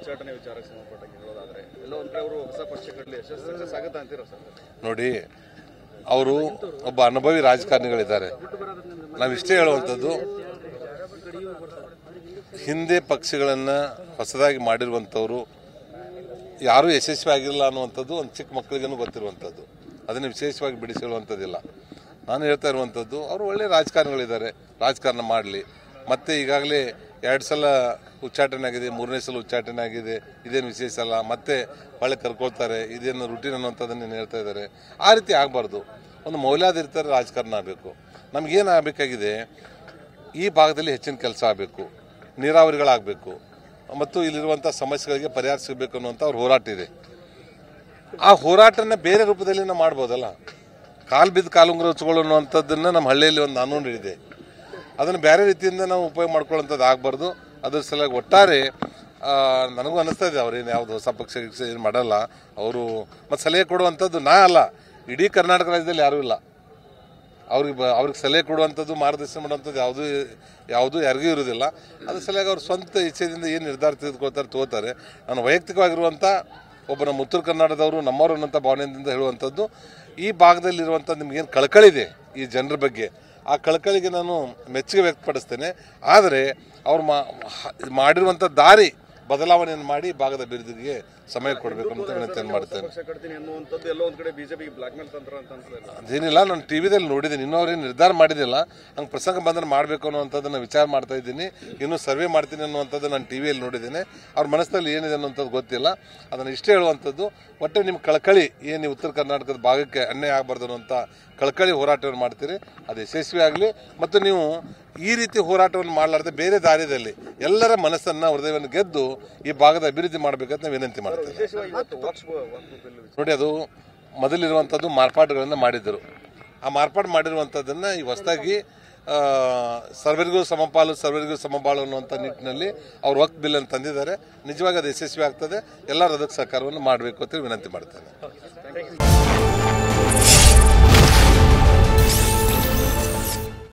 ಉಚ್ಚಾಟನೆ ವಿಚಾರಕ್ಕೆ ಸಂಬಂಧಪಟ್ಟಂಗೆ ಹೇಳೋದಾದ್ರೆ ಎಲ್ಲೋ ಒಂದು ಕಡೆ ಅವರು ಹೊಸ ಪಕ್ಷ ಕಟ್ಟಲಿ ಸಕ್ಸಸ್ ಆಗುತ್ತೆ ಅಂತೀರಾ ಸರ್? ನೋಡಿ, ಅವರು ಒಬ್ಬ ಅನುಭವಿ ರಾಜಕಾರಣಿಗಳಿದ್ದಾರೆ. ನಾವಿಷ್ಟೇ ಹೇಳುವಂಥದ್ದು, ಹಿಂದೆ ಪಕ್ಷಗಳನ್ನು ಹೊಸದಾಗಿ ಮಾಡಿರುವಂಥವ್ರು ಯಾರೂ ಯಶಸ್ವಿ ಆಗಿಲ್ಲ ಅನ್ನುವಂಥದ್ದು ಒಂದು ಚಿಕ್ಕ ಮಕ್ಕಳಿಗೂ ಗೊತ್ತಿರುವಂಥದ್ದು. ಅದನ್ನು ವಿಶೇಷವಾಗಿ ಬಿಡಿಸಿ ಹೇಳುವಂಥದ್ದಿಲ್ಲ. ನಾನು ಹೇಳ್ತಾ ಇರುವಂಥದ್ದು, ಅವರು ಒಳ್ಳೆ ರಾಜಕಾರಣಿಗಳಿದ್ದಾರೆ, ರಾಜಕಾರಣ ಮಾಡಲಿ. ಮತ್ತೆ ಈಗಾಗಲೇ 2 ಸಲ ಉಚ್ಚಾಟನೆ ಆಗಿದೆ, 3ನೇ ಸಲ ಉಚ್ಚಾಟನೆ ಆಗಿದೆ, ಇದೇನು ವಿಶೇಷ ಅಲ್ಲ. ಮತ್ತೆ ಒಳ್ಳೆ ಕರ್ಕೊಳ್ತಾರೆ, ಇದೇನು ರೂಟೀನ್ ಅನ್ನುವಂಥದ್ದನ್ನು ಹೇಳ್ತಾ ಇದ್ದಾರೆ. ಆ ರೀತಿ ಆಗಬಾರ್ದು. ಒಂದು ಮೌಲ್ಯಾಧಾರಿತ ರಾಜಕಾರಣ ಆಗಬೇಕು. ನಮಗೇನು ಆಗಬೇಕಾಗಿದೆ, ಈ ಭಾಗದಲ್ಲಿ ಹೆಚ್ಚಿನ ಕೆಲಸ ಆಗಬೇಕು, ನೀರಾವರಿಗಳಾಗಬೇಕು ಮತ್ತು ಇಲ್ಲಿರುವಂಥ ಸಮಸ್ಯೆಗಳಿಗೆ ಪರಿಹಾರ ಸಿಗಬೇಕು ಅನ್ನುವಂಥ ಅವ್ರ ಹೋರಾಟ ಇದೆ. ಆ ಹೋರಾಟನ ಬೇರೆ ರೂಪದಲ್ಲಿ ನಾವು ಮಾಡ್ಬೋದಲ್ಲ. ಕಾಲು ಬಿದ್ದು ಕಾಲುಂಗುರ ಹಚ್ಕೊಳ್ಳೋ ಅನ್ನುವಂಥದ್ದನ್ನು ನಮ್ಮ ಹಳ್ಳಿಯಲ್ಲಿ ಒಂದು ಕಾನೂನು ಇದೆ. ಅದನ್ನು ಬೇರೆ ರೀತಿಯಿಂದ ನಾವು ಉಪಯೋಗ ಮಾಡ್ಕೊಳ್ಳೋಂಥದ್ದು ಆಗಬಾರ್ದು. ಅದ್ರ ಸಲುವಾಗಿ ಒಟ್ಟಾರೆ ನನಗೂ ಅನ್ನಿಸ್ತಾ ಇದೆ, ಅವ್ರೇನು ಯಾವುದು ಹೊಸ ಪಕ್ಷ ಏನು ಮಾಡಲ್ಲ. ಅವರು ಮತ್ತು ಸಲಹೆ ಕೊಡುವಂಥದ್ದು ನಾ ಅಲ್ಲ, ಇಡೀ ಕರ್ನಾಟಕ ರಾಜ್ಯದಲ್ಲಿ ಯಾರೂ ಇಲ್ಲ. ಅವ್ರಿಗೆ ಸಲಹೆ ಕೊಡುವಂಥದ್ದು, ಮಾರ್ಗದರ್ಶನ ಮಾಡುವಂಥದ್ದು ಯಾವುದು ಯಾರಿಗೂ ಇರೋದಿಲ್ಲ. ಅದ್ರ ಸಲುವಾಗಿ ಅವ್ರು ಸ್ವಂತ ಇಚ್ಛೆಯಿಂದ ಏನು ನಿರ್ಧಾರ ತಗೋತಾರೆ. ನಾನು ವೈಯಕ್ತಿಕವಾಗಿರುವಂಥ ಒಬ್ಬ ನಮ್ಮ ಉತ್ತರ ಕನ್ನಡದವರು ನಮ್ಮವರು ಅನ್ನೋಂಥ ಭಾವನೆಯಿಂದ ಹೇಳುವಂಥದ್ದು, ಈ ಭಾಗದಲ್ಲಿರುವಂಥ ನಿಮಗೇನು ಕಳಕಳಿದೆ ಈ ಜನರ ಬಗ್ಗೆ, ಆ ಕಳಕಳಿಗೆ ನಾನು ಮೆಚ್ಚುಗೆ ವ್ಯಕ್ತಪಡಿಸ್ತೇನೆ. ಆದರೆ ಅವ್ರು ಮಾಡಿರುವಂಥ ದಾರಿ ಬದಲಾವಣೆಯನ್ನು ಮಾಡಿ ಭಾಗದ ಅಭಿವೃದ್ಧಿಗೆ ಸಮಯ ಕೊಡಬೇಕು ಅಂತ ವಿನಂತಿಯನ್ನು ಮಾಡ್ತೇನೆ. ಅದೇನಿಲ್ಲ, ನಾನು ಟಿವಿದಲ್ಲಿ ನೋಡಿದ್ದೀನಿ, ಇನ್ನೂ ಅವ್ರೇನು ನಿರ್ಧಾರ ಮಾಡಿದಿಲ್ಲ. ಹಂಗೆ ಪ್ರಸಂಗ ಬಂದ್ರೆ ಮಾಡಬೇಕು ಅನ್ನುವಂಥದ್ದನ್ನು ವಿಚಾರ ಮಾಡ್ತಾ ಇದ್ದೀನಿ. ಇನ್ನೂ ಸರ್ವೆ ಮಾಡ್ತೀನಿ ಅನ್ನುವಂಥದ್ದು ನಾನು ಟಿವಿಯಲ್ಲಿ ನೋಡಿದ್ದೇನೆ. ಅವ್ರ ಮನಸ್ಸಿನಲ್ಲಿ ಏನಿದೆ ಅನ್ನುವಂಥದ್ದು ಗೊತ್ತಿಲ್ಲ. ಅದನ್ನು ಇಷ್ಟೇ ಹೇಳುವಂಥದ್ದು, ಒಟ್ಟೆ ನಿಮ್ಮ ಕಳಕಳಿ ಏನು ಉತ್ತರ ಕರ್ನಾಟಕದ ಭಾಗಕ್ಕೆ ಅನ್ಯಾಯ ಆಗಬಾರ್ದು ಅನ್ನುವಂಥ ಕಳಕಳಿ ಹೋರಾಟವನ್ನು ಮಾಡ್ತೀರಿ, ಅದು ಯಶಸ್ವಿ ಆಗಲಿ. ಮತ್ತು ನೀವು ಈ ರೀತಿ ಹೋರಾಟವನ್ನು ಮಾಡಲಾರ್ದೆ ಬೇರೆ ದಾರಿಯಲ್ಲಿ ಎಲ್ಲರ ಮನಸ್ಸನ್ನು, ಹೃದಯವನ್ನು ಗೆದ್ದು ಈ ಭಾಗದ ಅಭಿವೃದ್ಧಿ ಮಾಡಬೇಕಂತ ವಿನಂತಿ ಮಾಡ್ತೇನೆ. ನೋಡಿ, ಅದು ಮೊದಲಿರುವಂಥದ್ದು ಮಾರ್ಪಾಡುಗಳನ್ನು ಮಾಡಿದ್ದರು. ಆ ಮಾರ್ಪಾಡು ಮಾಡಿರುವಂಥದ್ದನ್ನು ಈ ಹೊಸದಾಗಿ ಸರ್ವರಿಗೂ ಸಮಪಾಲು ಅನ್ನುವಂಥ ನಿಟ್ಟಿನಲ್ಲಿ ಅವರು ವಕ್ಫ್ ಬಿಲ್ ಅನ್ನು ತಂದಿದ್ದಾರೆ. ನಿಜವಾಗಿ ಅದು ಯಶಸ್ವಿ ಆಗ್ತದೆ. ಎಲ್ಲರೂ ಅದಕ್ಕೆ ಸಹಕಾರವನ್ನು ಮಾಡಬೇಕು ಅಂತ ವಿನಂತಿ ಮಾಡ್ತೇನೆ.